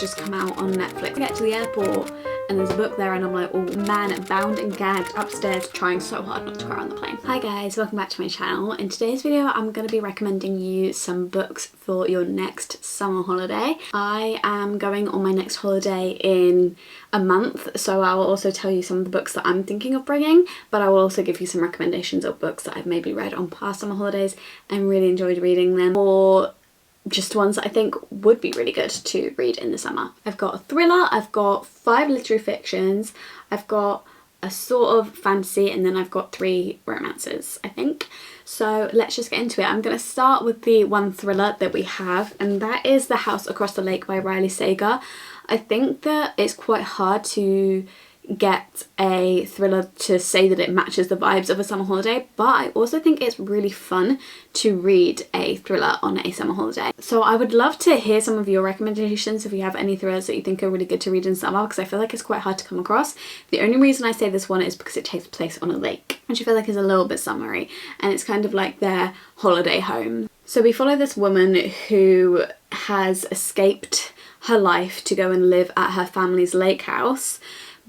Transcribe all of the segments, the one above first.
just come out on Netflix. I get to the airport and there's a book there and I'm like, oh man, bound and gagged upstairs, trying so hard not to cry on the plane. Hi guys, welcome back to my channel. In today's video I'm going to be recommending you some books for your next summer holiday. I am going on my next holiday in a month, so I will also tell you some of the books that I'm thinking of bringing, but I will also give you some recommendations of books that I've maybe read on past summer holidays and really enjoyed reading them, or just ones that I think would be really good to read in the summer. I've got a thriller, I've got 5 literary fictions, I've got a sort of fantasy, and then I've got 3 romances, I think. So let's just get into it. I'm going to start with the one thriller that we have, and that is The House Across the Lake by Riley Sager. I think that it's quite hard to get a thriller to say that it matches the vibes of a summer holiday, but I also think it's really fun to read a thriller on a summer holiday. So I would love to hear some of your recommendations if you have any thrillers that you think are really good to read in summer, because I feel like it's quite hard to come across. The only reason I say this one is because it takes place on a lake, which I feel like is a little bit summery, and it's kind of like their holiday home. So we follow this woman who has escaped her life to go and live at her family's lake house,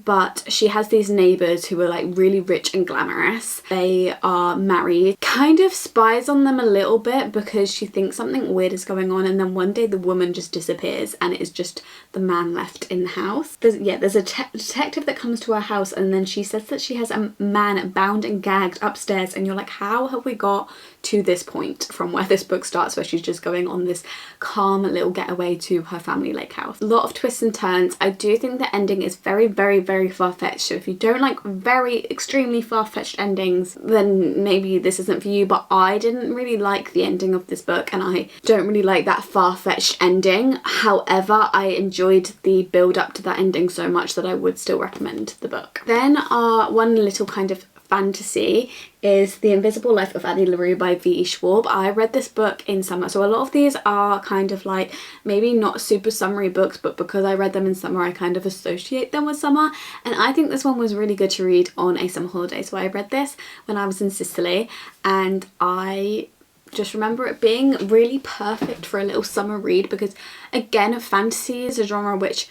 but she has these neighbours who are like really rich and glamorous. They are married, kind of spies on them a little bit because she thinks something weird is going on, and then one day the woman just disappears and it is just the man left in the house. There's a detective that comes to her house, and then she says that she has a man bound and gagged upstairs, and you're like, how have we got to this point from where this book starts, where she's just going on this calm little getaway to her family lake house. A lot of twists and turns. I do think the ending is very far-fetched, so if you don't like very extremely far-fetched endings, then maybe this isn't for you, but I didn't really like the ending of this book, and I don't really like that far-fetched ending. However, I enjoyed the build-up to that ending so much that I would still recommend the book. Then our one little kind of fantasy is The Invisible Life of Addie LaRue by V.E. Schwab. I read this book in summer, so a lot of these are kind of like maybe not super summery books, but because I read them in summer I kind of associate them with summer, and I think this one was really good to read on a summer holiday. So I read this when I was in Sicily, and I just remember it being really perfect for a little summer read, because again, fantasy is a genre which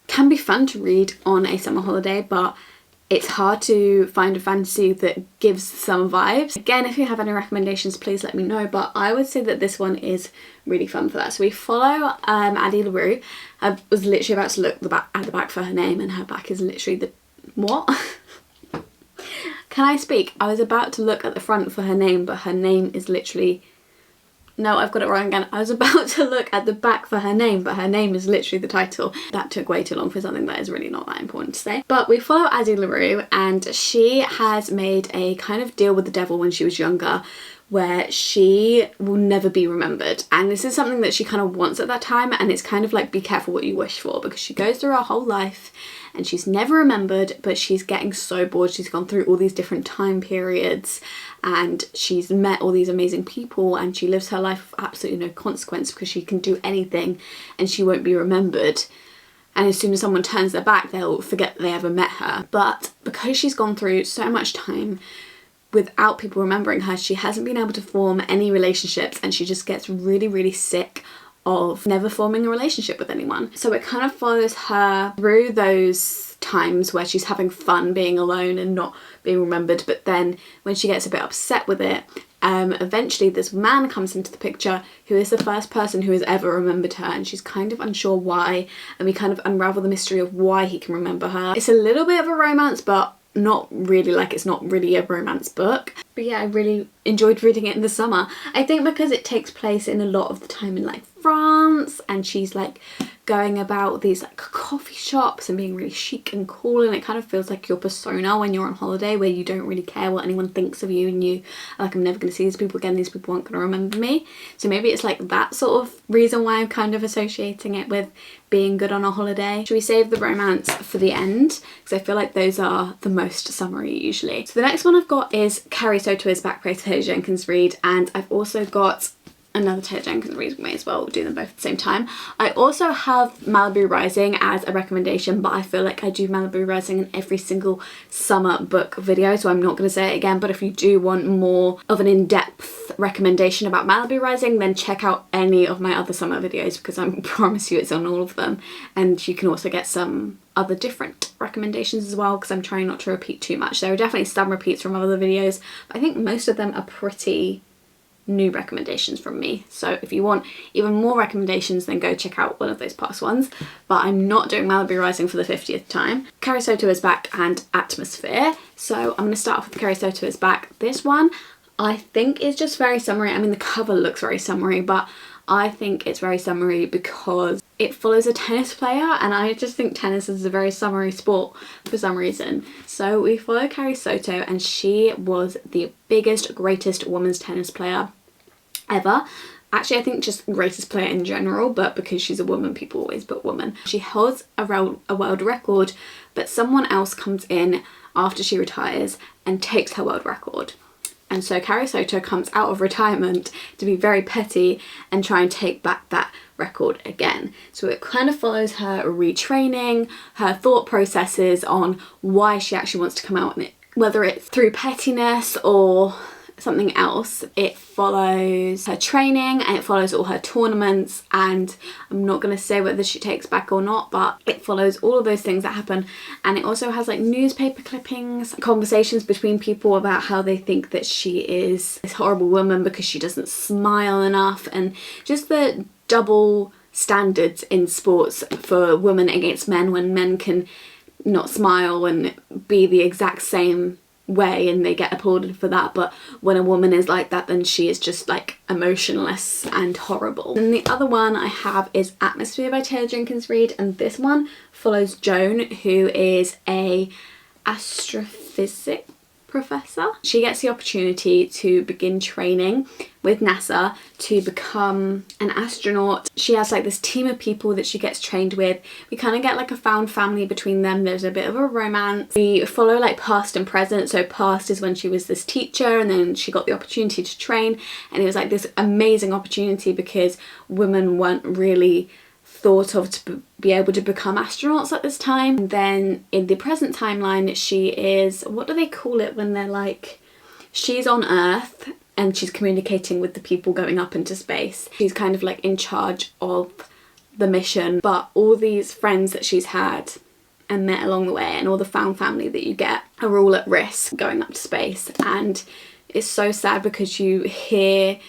can be fun to read on a summer holiday, but it's hard to find a fantasy that gives some vibes. Again, if you have any recommendations, please let me know, but I would say that this one is really fun for that. So we follow Addie LaRue. I was literally about to look at the back for her name, and her back is literally the... what? Can I speak? I was about to look at the front for her name, but her name is literally... No, I've got it wrong again. I was about to look at the back for her name, but her name is literally the title. That took way too long for something that is really not that important to say. But we follow Addie LaRue, and she has made a kind of deal with the devil when she was younger, where she will never be remembered. And this is something that she kind of wants at that time, and it's kind of like, be careful what you wish for, because she goes through her whole life and she's never remembered, but she's getting so bored. She's gone through all these different time periods and she's met all these amazing people, and she lives her life with absolutely no consequence because she can do anything and she won't be remembered. And as soon as someone turns their back, they'll forget they ever met her. But because she's gone through so much time without people remembering her, she hasn't been able to form any relationships, and she just gets really sick of never forming a relationship with anyone. So it kind of follows her through those times where she's having fun being alone and not being remembered, but then when she gets a bit upset with it, eventually this man comes into the picture who is the first person who has ever remembered her, and she's kind of unsure why, and we kind of unravel the mystery of why he can remember her. It's a little bit of a romance, but not really, like it's not really a romance book. But yeah, I really enjoyed reading it in the summer. I think because it takes place in a lot of the time in like France, and she's like going about these like coffee shops and being really chic and cool, and it kind of feels like your persona when you're on holiday, where you don't really care what anyone thinks of you, and you are like, I'm never going to see these people again, these people aren't going to remember me. So maybe it's like that sort of reason why I'm kind of associating it with being good on a holiday. Should we save the romance for the end, because I feel like those are the most summery usually. So the next one I've got is Carrie So to His Back by Taylor Jenkins Reid, and I've also got another Taylor Jenkins read, may as well do them both at the same time. I also have Malibu Rising as a recommendation, but I feel like I do Malibu Rising in every single summer book video, so I'm not going to say it again. But if you do want more of an in-depth recommendation about Malibu Rising, then check out any of my other summer videos, because I promise you it's on all of them. And you can also get some other different recommendations as well, because I'm trying not to repeat too much. There are definitely some repeats from other videos, but I think most of them are pretty new recommendations from me. So if you want even more recommendations, then go check out one of those past ones. But I'm not doing Malibu Rising for the 50th time. Carrie Soto is back and Atmosphere. So I'm going to start off with Carrie Soto is back. This one I think is just very summery. I mean, the cover looks very summery, but I think it's very summery because it follows a tennis player, and I just think tennis is a very summery sport for some reason. So we follow Carrie Soto, and she was the biggest, greatest women's tennis player ever. Actually, I think just greatest player in general, but because she's a woman, people always put woman. She holds a world record, but someone else comes in after she retires and takes her world record. And so Carrie Soto comes out of retirement to be very petty and try and take back that record again. So it kind of follows her retraining, her thought processes on why she actually wants to come out, and whether it's through pettiness or something else. It follows her training and it follows all her tournaments, and I'm not going to say whether she takes back or not, but it follows all of those things that happen. And it also has like newspaper clippings, conversations between people about how they think that she is this horrible woman because she doesn't smile enough, and just the double standards in sports for women against men, when men can not smile and be the exact same way and they get applauded for that, but when a woman is like that, then she is just like emotionless and horrible. And the other one I have is Atmosphere by Taylor Jenkins Reid, and this one follows Joan, who is a astrophysics professor. She gets the opportunity to begin training with NASA to become an astronaut. She has like this team of people that she gets trained with. We kind of get like a found family between them. There's a bit of a romance. We follow like past and present. So past is when she was this teacher, and then she got the opportunity to train, and it was like this amazing opportunity because women weren't really thought of to be able to become astronauts at this time. And then in the present timeline, she is, what do they call it when they're like, she's on Earth and she's communicating with the people going up into space. She's kind of like in charge of the mission, but all these friends that she's had and met along the way and all the found family that you get are all at risk going up to space. And it's so sad because you hear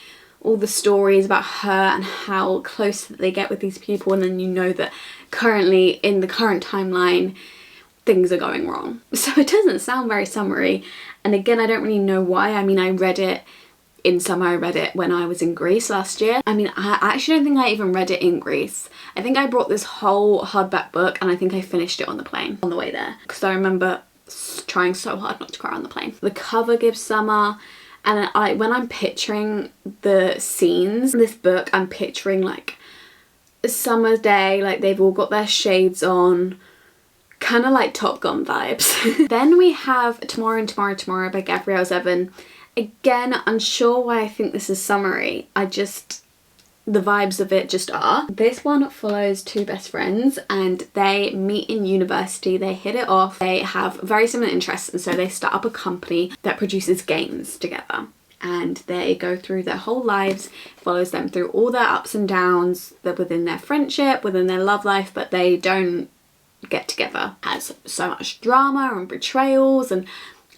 all the stories about her and how close they get with these people, and then you know that currently in the current timeline things are going wrong. So it doesn't sound very summery, and again I don't really know why. I mean, I read it in summer, I read it when I was in Greece last year. I mean, I actually don't think I even read it in Greece. I think I brought this whole hardback book and I think I finished it on the plane on the way there, because I remember trying so hard not to cry on the plane. The cover gives summer. And when I'm picturing the scenes in this book, I'm picturing like a summer day, like they've all got their shades on, kind of like Top Gun vibes. Then we have Tomorrow and Tomorrow Tomorrow by Gabrielle Zevin. Again, unsure why I think this is summery. The vibes of it just are. This one follows two best friends and they meet in university, they hit it off, they have very similar interests, and so they start up a company that produces games together. And they go through their whole lives, follows them through all their ups and downs, that within their friendship, within their love life, but they don't get together. It has so much drama and betrayals, and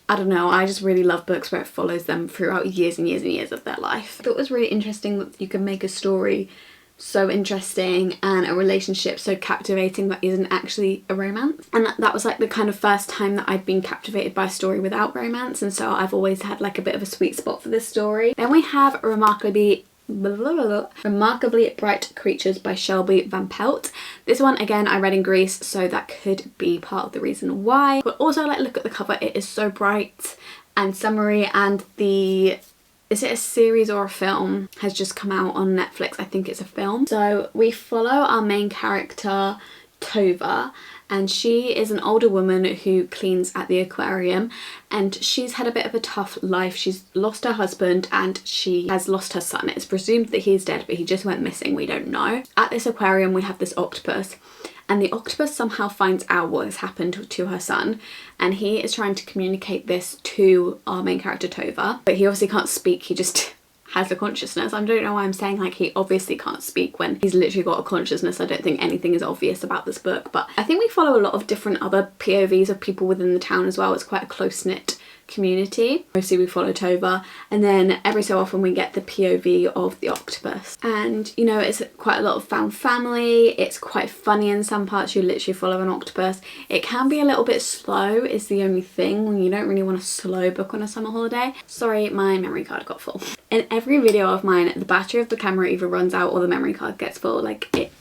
I don't know, I just really love books where it follows them throughout years and years and years of their life. I thought it was really interesting that you can make a story so interesting and a relationship so captivating that isn't actually a romance. And that was like the kind of first time that I'd been captivated by a story without romance, and so I've always had like a bit of a sweet spot for this story. Then we have Remarkably Bright Creatures by Shelby Van Pelt. This one again I read in Greece, so that could be part of the reason why. But also, like, look at the cover, it is so bright and summery, and is it a series or a film has just come out on Netflix. I think it's a film. So we follow our main character Tova, and she is an older woman who cleans at the aquarium, and she's had a bit of a tough life. She's lost her husband and she has lost her son. It's presumed that he's dead, but he just went missing, we don't know. At this aquarium we have this octopus, and the octopus somehow finds out what has happened to her son, and he is trying to communicate this to our main character Tova, but he obviously can't speak, he just has a consciousness. I don't know why I'm saying like he obviously can't speak when he's literally got a consciousness. I don't think anything is obvious about this book, but I think we follow a lot of different other POVs of people within the town as well. It's quite a close-knit community. Mostly we follow Tova, and then every so often we get the POV of the octopus, and you know, it's quite a lot of found family. It's quite funny in some parts. You literally follow an octopus. It can be a little bit slow is the only thing, when you don't really want a slow book on a summer holiday. Sorry, my memory card got full. In every video of mine, the battery of the camera either runs out or the memory card gets full, like it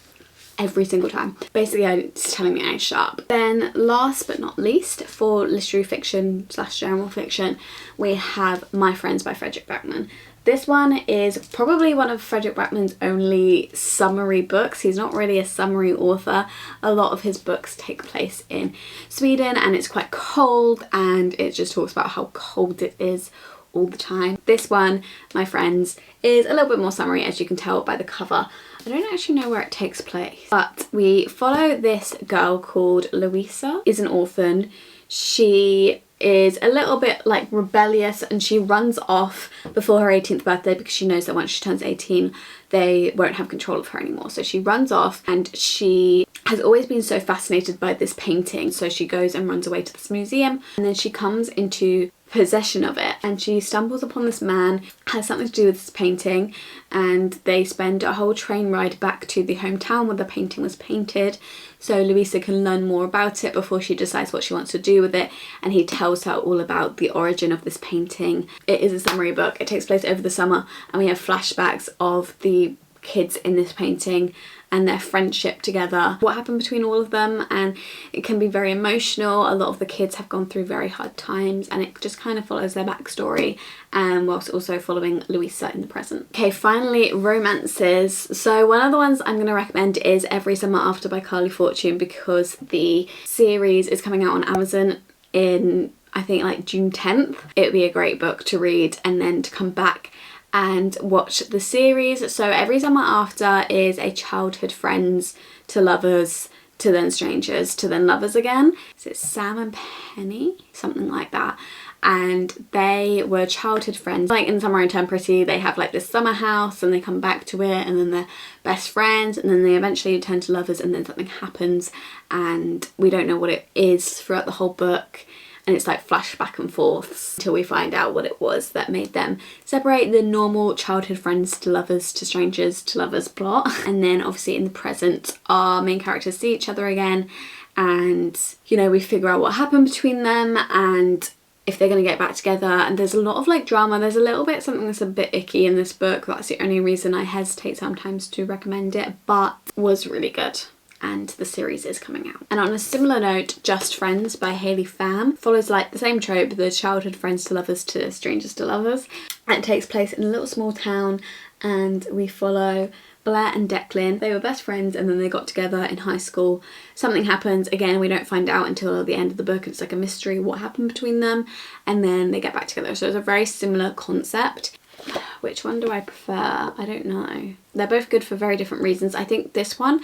every single time. Basically it's telling me I'm sharp. Then last but not least, for literary fiction / general fiction, we have My Friends by Fredrik Backman. This one is probably one of Fredrik Backman's only summary books. He's not really a summary author. A lot of his books take place in Sweden, and it's quite cold, and it just talks about how cold it is all the time. This one, My Friends, is a little bit more summary, as you can tell by the cover. I don't actually know where it takes place, but we follow this girl called Louisa, is an orphan. She is a little bit like rebellious, and she runs off before her 18th birthday because she knows that once she turns 18 they won't have control of her anymore. So she runs off, and she has always been so fascinated by this painting, so she goes and runs away to this museum, and then she comes into possession of it, and she stumbles upon this man, has something to do with this painting, and they spend a whole train ride back to the hometown where the painting was painted, so Louisa can learn more about it before she decides what she wants to do with it, and he tells her all about the origin of this painting. It is a summary book. It takes place over the summer, and we have flashbacks of the kids in this painting and their friendship together, what happened between all of them, and it can be very emotional. A lot of the kids have gone through very hard times, and it just kind of follows their backstory, and whilst also following Louisa in the present. Okay, finally, romances. So one of the ones I'm going to recommend is Every Summer After by Carly Fortune, because the series is coming out on Amazon in, I think, like June 10th. It would be a great book to read and then to come back and watch the series. So Every Summer After is a childhood friends to lovers to then strangers to then lovers again. Is it Sam and Penny? Something like that. And they were childhood friends. Like in Summer I Turned Pretty, they have like this summer house and they come back to it, and then they're best friends, and then they eventually turn to lovers, and then something happens and we don't know what it is throughout the whole book. And it's like flash back and forth until we find out what it was that made them separate. The normal childhood friends to lovers to strangers to lovers plot. And then obviously in the present, our main characters see each other again, and you know, we figure out what happened between them and if they're going to get back together. And there's a lot of like drama. There's a little bit something that's a bit icky in this book. That's the only reason I hesitate sometimes to recommend it, but was really good. And the series is coming out. And on a similar note, Just Friends by Hayley Pham follows like the same trope, the childhood friends to lovers to strangers to lovers. And it takes place in a little small town, and we follow Blair and Declan. They were best friends and then they got together in high school. Something happens, again we don't find out until the end of the book. It's like a mystery what happened between them, and then they get back together. So it's a very similar concept. Which one do I prefer? I don't know. They're both good for very different reasons. I think this one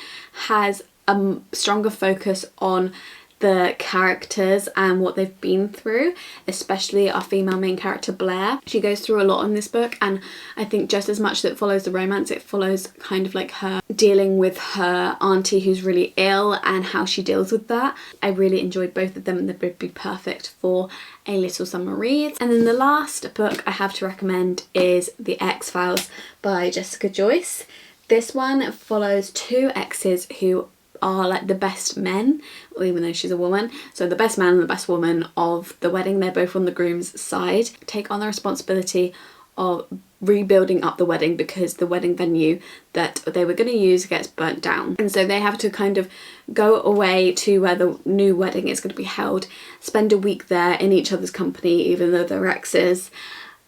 has a stronger focus on the characters and what they've been through, especially our female main character Blair. She goes through a lot in this book, and I think just as much that it follows the romance, it follows kind of like her dealing with her auntie who's really ill and how she deals with that. I really enjoyed both of them, and they would be perfect for a little summer read. And then the last book I have to recommend is The X-Files by Jessica Joyce. This one follows two exes who are like the best men, even though she's a woman. So the best man and the best woman of the wedding, they're both on the groom's side, take on the responsibility of rebuilding up the wedding because the wedding venue that they were going to use gets burnt down. And so they have to kind of go away to where the new wedding is going to be held, spend a week there in each other's company even though they're exes,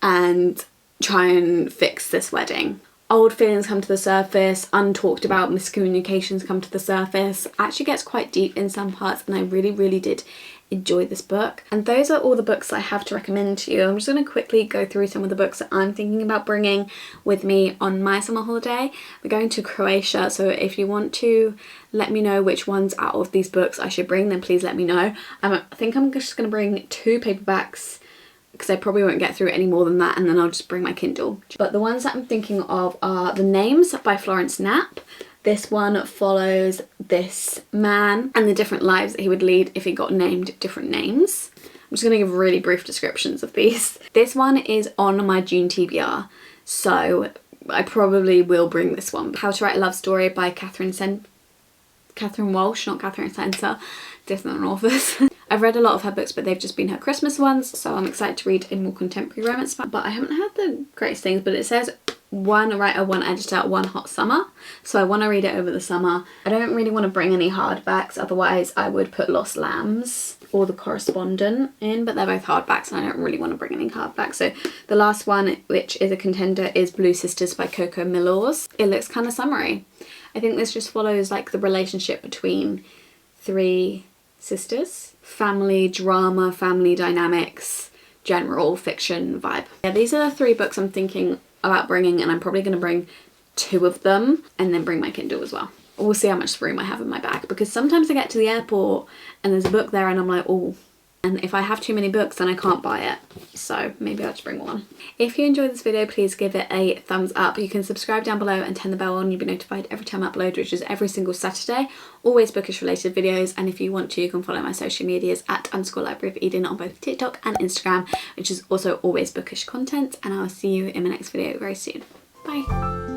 and try and fix this wedding. old feelings come to the surface, untalked about miscommunications come to the surface. It actually gets quite deep in some parts, and I really did enjoy this book. And those are all the books I have to recommend to you. I'm just going to quickly go through some of the books that I'm thinking about bringing with me on my summer holiday. We're going to Croatia, so if you want to let me know which ones out of these books I should bring, then please let me know. I think I'm just going to bring 2 paperbacks because I probably won't get through any more than that, and then I'll just bring my Kindle. But the ones that I'm thinking of are The Names by Florence Knapp. This one follows this man and the different lives that he would lead if he got named different names. I'm just going to give really brief descriptions of these. This one is on my June TBR, so I probably will bring this one. How to Write a Love Story by Catherine Walsh, not Catherine Sensor, different authors. I've read a lot of her books, but they've just been her Christmas ones, so I'm excited to read a more contemporary romance. But I haven't heard the greatest things, but it says 1 writer, 1 editor, 1 hot summer. So I want to read it over the summer. I don't really want to bring any hardbacks, otherwise I would put Lost Lambs or The Correspondent in, but they're both hardbacks and I don't really want to bring any hardbacks. So the last one, which is a contender, is Blue Sisters by Coco Milors. It looks kind of summery. I think this just follows like the relationship between 3 sisters. Family drama, family dynamics, general fiction vibe. Yeah, these are the 3 books I'm thinking about bringing, and I'm probably going to bring 2 of them and then bring my Kindle as well. We'll see how much room I have in my bag, because sometimes I get to the airport and there's a book there and I'm like, oh, and if I have too many books then I can't buy it, so maybe I'll just bring one. If you enjoyed this video, please give it a thumbs up. You can subscribe down below and turn the bell on. You'll be notified every time I upload, which is every single Saturday. Always bookish related videos, and if you want to, you can follow my social medias at _libraryofeden on both TikTok and Instagram, which is also always bookish content, and I'll see you in my next video very soon. Bye.